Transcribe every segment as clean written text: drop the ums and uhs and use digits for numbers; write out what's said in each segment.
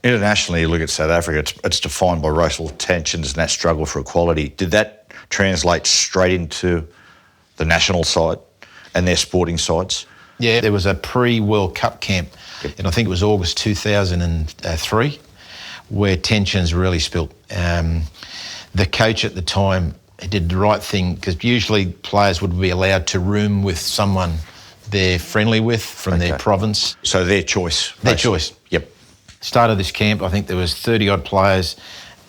Internationally, you look at South Africa, it's defined by racial tensions and that struggle for equality. Did that translate straight into the national side and their sporting sides? Yeah, there was a pre-World Cup camp, and I think it was August 2003, where tensions really spilt. The coach at the time did the right thing, because usually players would be allowed to room with someone they're friendly with from their province. So their choice. Their choice. Yep. Started this camp, I think there was 30-odd players,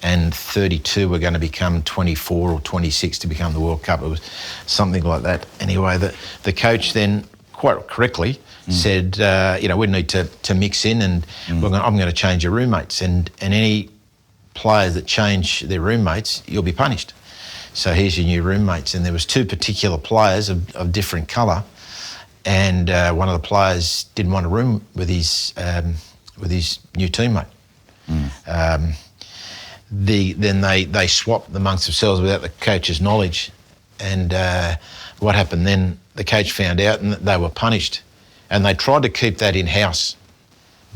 and 32 were going to become 24 or 26 to become the World Cup. It was something like that. Anyway, the coach then, quite correctly, said, we need to mix in, and I'm going to change your roommates. And any players that change their roommates, you'll be punished. So here's your new roommates. And there was two particular players of different colour, and one of the players didn't want to room with his new teammate. Then they swapped amongst themselves without the coach's knowledge. And what happened then, the coach found out and they were punished. And they tried to keep that in-house,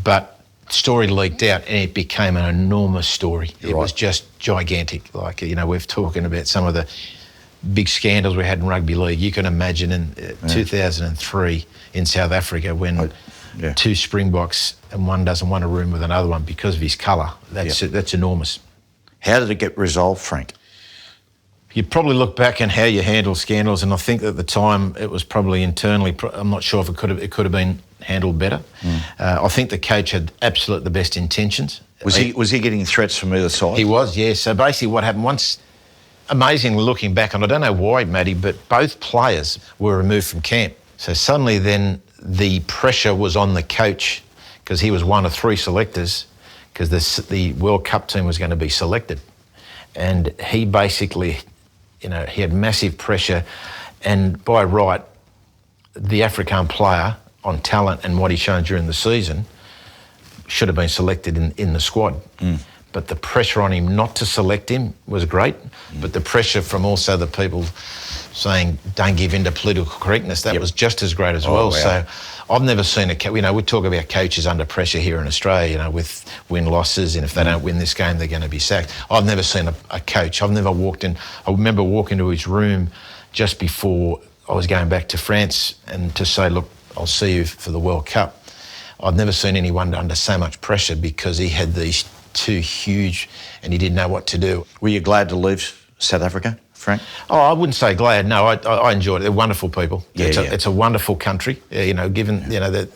but the story leaked out and it became an enormous story. It was just gigantic. Like, we're talking about some of the big scandals we had in rugby league. You can imagine in 2003 in South Africa when two Springboks and one doesn't want to room with another one because of his colour. That's enormous. How did it get resolved, Frank? You probably look back and how you handle scandals, and I think at the time it was probably internally. I'm not sure if it could have been handled better. I think the coach had absolutely the best intentions. Was he getting threats from either side? He was, yeah. So basically, what happened once, amazingly looking back, and I don't know why, Matty, but both players were removed from camp. So suddenly, then the pressure was on the coach because he was one of three selectors, because the World Cup team was going to be selected, and he basically. He had massive pressure, and by right, the African player on talent and what he's shown during the season should have been selected in the squad. But the pressure on him not to select him was great, but the pressure from also the people saying don't give in to political correctness, that was just as great as well. Wow. So I've never seen we talk about coaches under pressure here in Australia, with win-losses, and if they don't win this game, they're going to be sacked. I've never seen a coach. I've never walked in. I remember walking to his room just before I was going back to France and to say, look, I'll see you for the World Cup. I've never seen anyone under so much pressure because he had these two huge, and he didn't know what to do. Were you glad to leave South Africa, Frank? Oh, I wouldn't say glad. No, I enjoyed it. They're wonderful people. It's a wonderful country. Given that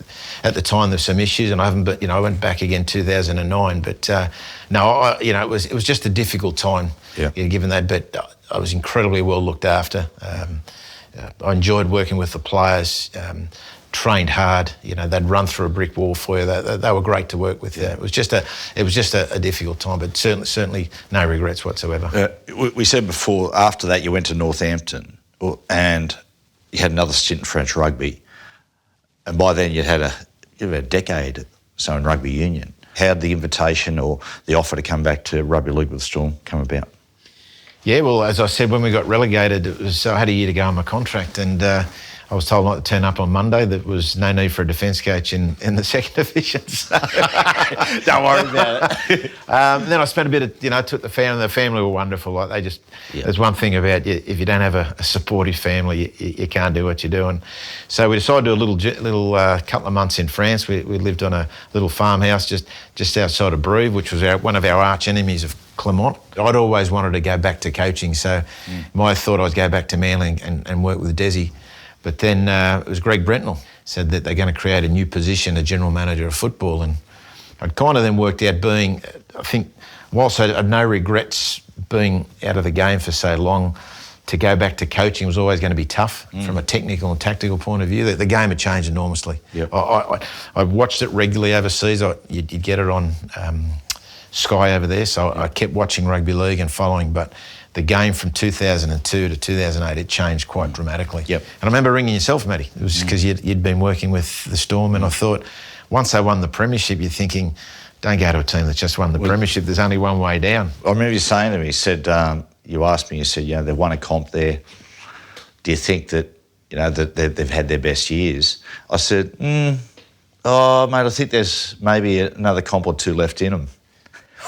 at the time there's some issues, and I haven't. But I went back again 2009. But it was just a difficult time. Given that, but I was incredibly well looked after. I enjoyed working with the players. Trained hard. They'd run through a brick wall for you. They were great to work with. It was just a difficult time, but certainly no regrets whatsoever. We said before, after that you went to Northampton and you had another stint in French rugby, and by then you'd had a decade so in rugby union. How did the invitation or the offer to come back to rugby league with the Storm come about? Yeah, well, as I said, when we got relegated, I had a year to go on my contract, and I was told not to turn up on Monday. There was no need for a defence coach in the second division. So don't worry about it. Then I spent a bit of, took the family. The family were wonderful. Like they just, there's one thing about you, if you don't have a supportive family, you can't do what you're doing. So we decided to do a little couple of months in France. We lived on a little farmhouse just outside of Brive, which was one of our arch enemies of Clermont. I'd always wanted to go back to coaching, so my thought I was go back to Manly and work with Desi. But then it was Greg Brentnell said that they're going to create a new position, a general manager of football. And I'd kind of then worked out being, I think, whilst I had no regrets being out of the game for so long, to go back to coaching was always going to be tough from a technical and tactical point of view. The game had changed enormously. Yep. I watched it regularly overseas. You'd get it on Sky over there, so I kept watching rugby league and following, but the game from 2002 to 2008, it changed quite dramatically. Yep. And I remember ringing yourself, Matty. It was because you'd been working with the Storm, and I thought once they won the premiership, you're thinking, don't go to a team that's just won the premiership. There's only one way down. I remember you saying to me, you said, you asked me, you said, they've won a comp there. Do you think that, that they've had their best years? I said, I Oh, mate, I think there's maybe another comp or two left in them.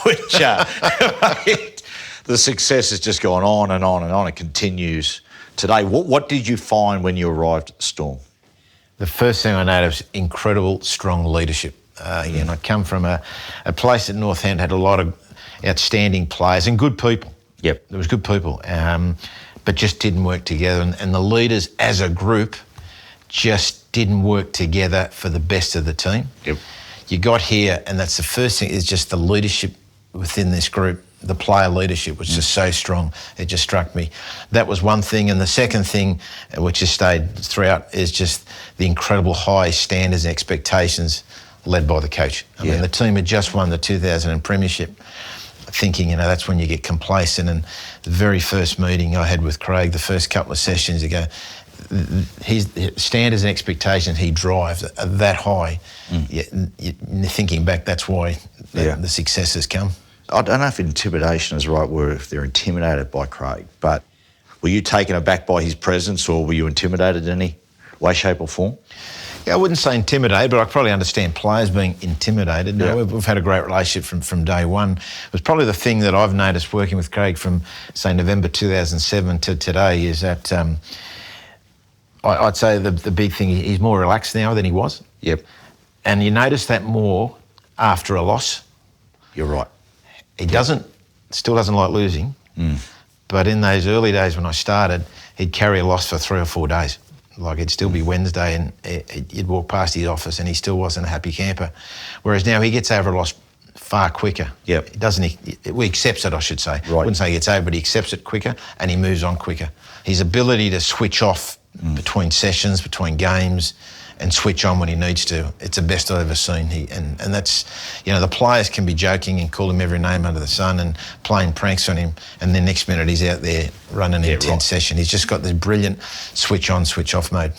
Which, mate, the success has just gone on and on and on. It continues today. What did you find when you arrived at Storm? The first thing I noticed was incredible, strong leadership. I come from a place at Northampton, had a lot of outstanding players and good people. Yep. There was good people, but just didn't work together. And the leaders as a group just didn't work together for the best of the team. Yep. You got here, and that's the first thing, is just the leadership within this group. The player leadership was just so strong. It just struck me. That was one thing. And the second thing, which has stayed throughout, is just the incredible high standards and expectations led by the coach. I mean, the team had just won the 2000 premiership, thinking, that's when you get complacent. And the very first meeting I had with Craig, the first couple of sessions ago, his standards and expectations he drives are that high. Thinking back, that's why the success has come. I don't know if intimidation is the right word, if they're intimidated by Craig, but were you taken aback by his presence, or were you intimidated in any way, shape or form? Yeah, I wouldn't say intimidated, but I probably understand players being intimidated. Yeah. We've had a great relationship from day one. It was probably the thing that I've noticed working with Craig from, say, November 2007 to today is that I'd say the big thing, he's more relaxed now than he was. Yep. And you notice that more after a loss. You're right. He still doesn't like losing, but in those early days when I started, he'd carry a loss for 3 or 4 days. Like, it'd still be Wednesday and you'd walk past his office and he still wasn't a happy camper. Whereas now he gets over a loss far quicker. Yep. He accepts it, I should say. Right. I wouldn't say he gets over, but he accepts it quicker and he moves on quicker. His ability to switch off between sessions, between games, and switch on when he needs to, it's the best I've ever seen. And that's, the players can be joking and call him every name under the sun and playing pranks on him, and then next minute he's out there running an intense session. He's just got this brilliant switch on, switch off mode.